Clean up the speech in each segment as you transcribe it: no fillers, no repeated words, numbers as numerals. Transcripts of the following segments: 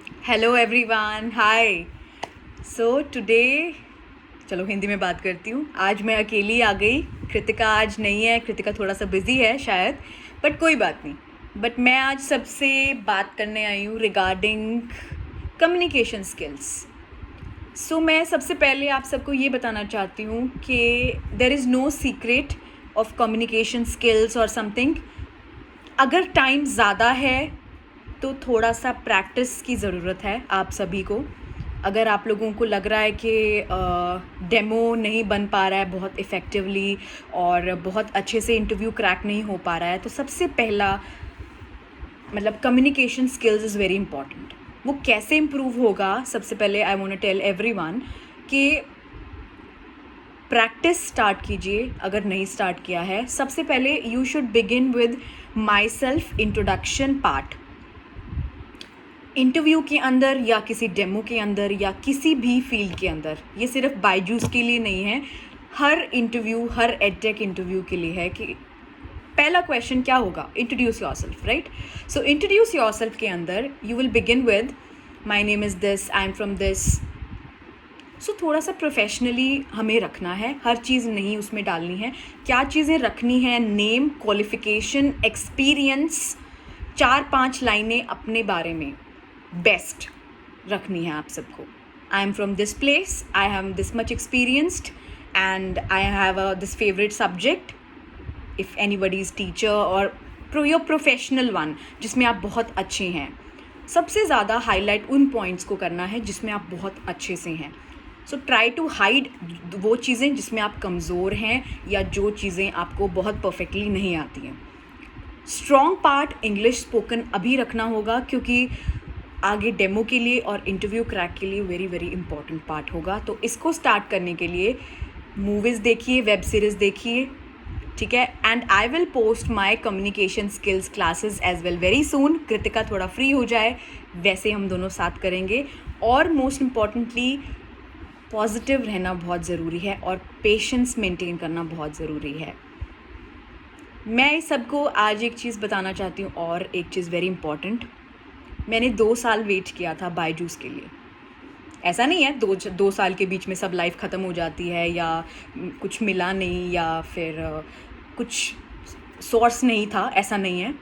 Hello everyone, हाय। So today चलो हिंदी में बात करती हूँ। आज मैं अकेली आ गई, कृतिका आज नहीं है, कृतिका थोड़ा सा बिजी है शायद, बट कोई बात नहीं। बट मैं आज सबसे बात करने आई हूँ रिगार्डिंग कम्युनिकेशन स्किल्स। सो मैं सबसे पहले आप सबको ये बताना चाहती हूँ कि there is no secret of communication skills और समथिंग। अगर टाइम ज़्यादा है तो थोड़ा सा प्रैक्टिस की ज़रूरत है आप सभी को। अगर आप लोगों को लग रहा है कि डेमो नहीं बन पा रहा है बहुत इफ़ेक्टिवली और बहुत अच्छे से इंटरव्यू क्रैक नहीं हो पा रहा है, तो सबसे पहला मतलब communication skills is very important. वो कैसे इम्प्रूव होगा, सबसे पहले I want to tell everyone कि प्रैक्टिस स्टार्ट कीजिए। अगर नहीं स्टार्ट किया है, सबसे पहले you should begin with my self introduction part. Interview के अंदर या किसी डेमो के अंदर या किसी भी फील्ड के अंदर, ये सिर्फ बायजूस के लिए नहीं है, हर इंटरव्यू, हर एडटेक इंटरव्यू के लिए है कि पहला क्वेश्चन क्या होगा, introduce yourself, right. So introduce yourself के अंदर you will begin with my name is this, I am from this. So थोड़ा सा प्रोफेशनली हमें रखना है, हर चीज़ नहीं उसमें डालनी है। क्या चीज़ें रखनी है, नेम, क्वालिफिकेशन, एक्सपीरियंस, 4-5 लाइनें अपने बारे में बेस्ट रखनी है आप सबको। आई am from this place, I have this much experienced and I have this favourite subject, if anybody is teacher और योर प्रोफेशनल वन जिसमें आप बहुत अच्छे हैं। सबसे ज़्यादा हाईलाइट उन पॉइंट्स को करना है जिसमें आप बहुत अच्छे से हैं। सो ट्राई टू हाइड वो चीज़ें जिसमें आप कमज़ोर हैं या जो चीज़ें आपको बहुत परफेक्टली नहीं आती हैं। स्ट्रॉन्ग पार्ट इंग्लिश स्पोकन अभी रखना होगा, क्योंकि आगे डेमो के लिए और इंटरव्यू क्रैक के लिए वेरी वेरी इंपॉर्टेंट पार्ट होगा। तो इसको स्टार्ट करने के लिए मूवीज़ देखिए, वेब सीरीज़ देखिए, ठीक है। And I will post my communication skills classes as well very soon. Kritika थोड़ा फ्री हो जाए, वैसे हम दोनों साथ करेंगे। और मोस्ट इम्पॉर्टेंटली पॉजिटिव रहना बहुत ज़रूरी है और पेशेंस मेंटेन करना बहुत ज़रूरी है। मैं इस सबको आज एक चीज़ बताना चाहती हूँ, और एक चीज़ वेरी इंपॉर्टेंट। मैंने 2 साल वेट किया था बायजूस के लिए। ऐसा नहीं है 2 साल के बीच में सब लाइफ ख़त्म हो जाती है या कुछ मिला नहीं या फिर कुछ सोर्स नहीं था, ऐसा नहीं है।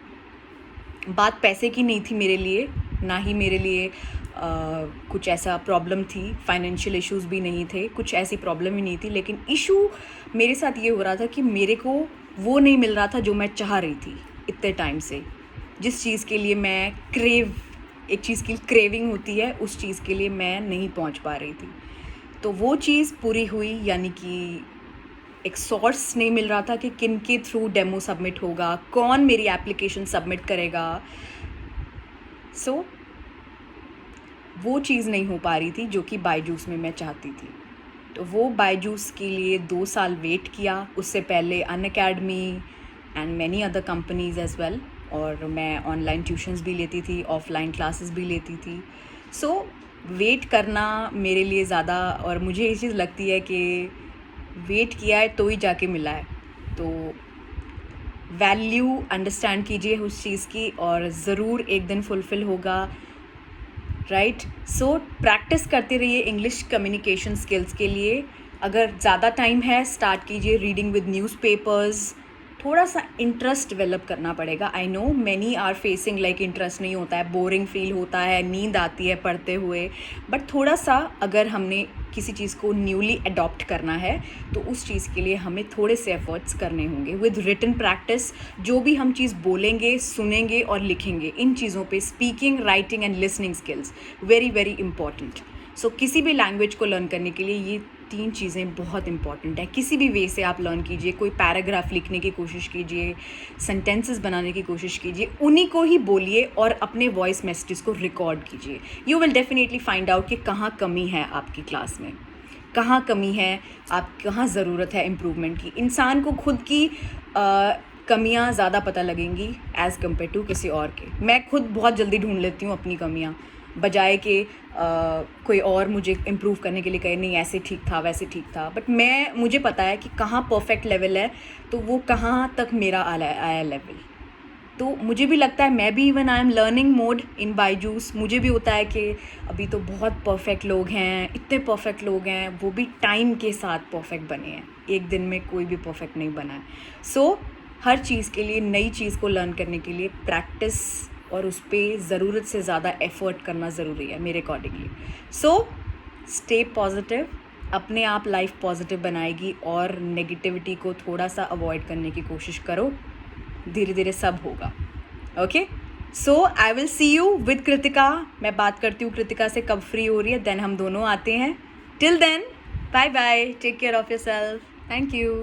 बात पैसे की नहीं थी मेरे लिए, ना ही मेरे लिए कुछ ऐसा प्रॉब्लम थी, फाइनेंशियल इश्यूज़ भी नहीं थे, कुछ ऐसी प्रॉब्लम ही नहीं थी। लेकिन इशू मेरे साथ ये हो रहा था कि मेरे को वो नहीं मिल रहा था जो मैं चाह रही थी इतने टाइम से। जिस चीज़ के लिए मैं एक चीज़ की क्रेविंग होती है, उस चीज़ के लिए मैं नहीं पहुंच पा रही थी। तो वो चीज़ पूरी हुई, यानी कि एक सोर्स नहीं मिल रहा था कि किन के थ्रू डेमो सबमिट होगा, कौन मेरी एप्लीकेशन सबमिट करेगा। सो वो चीज़ नहीं हो पा रही थी जो कि बायजूस में मैं चाहती थी। तो वो बायजूस के लिए 2 साल वेट किया। उससे पहले Unacademy and many other companies as well, और मैं ऑनलाइन ट्यूशन्स भी लेती थी, ऑफलाइन क्लासेस भी लेती थी। सो वेट करना मेरे लिए ज़्यादा, और मुझे ये चीज़ लगती है कि वेट किया है तो ही जाके मिला है। तो वैल्यू अंडरस्टैंड कीजिए उस चीज़ की, और ज़रूर एक दिन फुलफ़िल होगा, राइट। सो प्रैक्टिस करते रहिए इंग्लिश कम्युनिकेशन स्किल्स के लिए। अगर ज़्यादा टाइम है, स्टार्ट कीजिए रीडिंग विद न्यूज़पेपर्स। थोड़ा सा इंटरेस्ट डेवलप करना पड़ेगा। I know many are facing like interest नहीं होता है, बोरिंग फील होता है, नींद आती है पढ़ते हुए। बट थोड़ा सा अगर हमने किसी चीज़ को न्यूली अडॉप्ट करना है तो उस चीज़ के लिए हमें थोड़े से एफर्ट्स करने होंगे। विद रिटन प्रैक्टिस, जो भी हम चीज़ बोलेंगे, सुनेंगे और लिखेंगे, इन चीज़ों पे speaking, writing and listening skills very very important. So किसी भी लैंग्वेज को लर्न करने के लिए ये 3 चीज़ें बहुत इंपॉर्टेंट है। किसी भी वे से आप लर्न कीजिए, कोई पैराग्राफ लिखने की कोशिश कीजिए, सेंटेंसेस बनाने की कोशिश कीजिए, उन्हीं को ही बोलिए और अपने वॉइस मैसेजेस को रिकॉर्ड कीजिए। You will definitely find out कि कहाँ कमी है आपकी क्लास में, कहाँ कमी है, आप कहाँ ज़रूरत है इम्प्रूवमेंट की। इंसान को खुद की कमियाँ ज़्यादा पता लगेंगी एज़ कम्पेयर टू किसी और के। मैं खुद बहुत जल्दी ढूंढ लेती हूँ अपनी कमियाँ, बजाय कि कोई और मुझे इम्प्रूव करने के लिए कहे नहीं ऐसे ठीक था, वैसे ठीक था। बट मुझे पता है कि कहाँ परफेक्ट लेवल है, तो वो कहाँ तक मेरा आया लेवल, तो मुझे भी लगता है, मैं भी even I am learning mode in Byju's. मुझे भी होता है कि अभी तो बहुत परफेक्ट लोग हैं, इतने परफेक्ट लोग हैं, वो भी टाइम के साथ परफेक्ट बने हैं, एक दिन में कोई भी परफेक्ट नहीं बना है। सो हर चीज़ के लिए, नई चीज़ को लर्न करने के लिए प्रैक्टिस और उस पर ज़रूरत से ज़्यादा एफर्ट करना ज़रूरी है मेरे अकॉर्डिंगली। सो स्टे पॉजिटिव, अपने आप लाइफ पॉजिटिव बनाएगी, और नेगेटिविटी को थोड़ा सा अवॉइड करने की कोशिश करो, धीरे धीरे सब होगा। Okay, so I will see you with Kritika. मैं बात करती हूँ कृतिका से कब फ्री हो रही है, देन हम दोनों आते हैं। Till then, bye bye, take care of yourself, thank you.